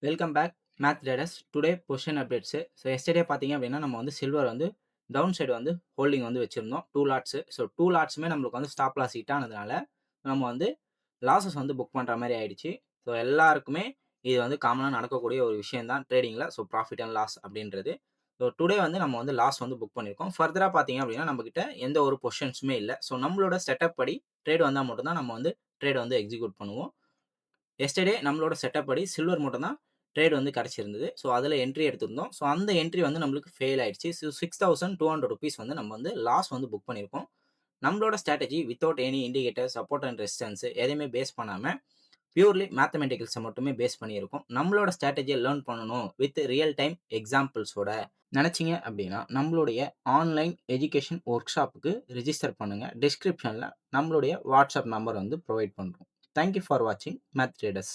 Welcome back math traders. Today position updates. So yesterday பார்த்தீங்க அப்படின்னா, நம்ம வந்து சில்வர் வந்து டவுன் சைடு வந்து ஹோல்டிங் வந்து வச்சிருந்தோம் 2 லாட்ஸு. ஸோ 2 லாட்ஸுமே நம்மளுக்கு வந்து ஸ்டாப் லாஸ் ஹிட் ஆனதுனால, நம்ம வந்து லாஸஸ் வந்து புக் பண்ற மாரி ஆயிடுச்சு. ஸோ எல்லாருக்குமே இது வந்து காமனா நடக்கக்கூடிய ஒரு விஷயம் தான் ட்ரேடிங்ல. ஸோ ப்ராஃபிட் அண்ட் லாஸ் அப்படின்றது. ஸோ டுடே வந்து நம்ம வந்து லாஸ் வந்து புக் பண்ணியிருக்கோம். ஃபர்தரா பார்த்தீங்க அப்படின்னா, நம்மகிட்ட எந்த ஒரு பொசிஷன்ஸுமே இல்ல. ஸோ நம்மளோட செட்டப் படி ட்ரேட் வந்தா மட்டும் தான் நம்ம வந்து ட்ரேட் வந்து எக்ஸிக்யூட் பண்ணுவோம். எஸ்டர்டே நம்மளோட செட்டப் படி சில்வர் மட்டும் தான் ட்ரேட் வந்து கிடைச்சிருந்தது. ஸோ அதில என்ட்ரி எடுத்திருந்தோம். ஸோ அந்த என்ட்ரி வந்து நம்மளுக்கு ஃபெயில் ஆயிடுச்சு. ஸோ ₹6200 வந்து நம்ம வந்து லாஸ் வந்து புக் பண்ணியிருக்கோம். நம்மளோட strategy without any indicator, support and resistance எதையுமே பேஸ் பண்ணாம பியூர்லி மேத்தமேட்டிக்கல்ஸ மட்டுமே பேஸ் பண்ணியிருக்கோம். நம்மளோட ஸ்ட்ராட்டஜிய லேர்ன் பண்ணணும் வித் ரியல் டைம் எக்ஸாம்பிள்ஸோட நினைச்சீங்க அப்படின்னா, நம்மளுடைய ஆன்லைன் எஜுகேஷன் ஒர்க் ஷாப்புக்கு ரிஜிஸ்டர் பண்ணுங்க. டிஸ்கிரிப்ஷன்ல நம்மளுடைய வாட்ஸ்அப் நம்பர் வந்து புரொவைட் பண்றோம். தேங்க் யூ ஃபார் வாட்சிங் மேத் ட்ரேடர்ஸ்.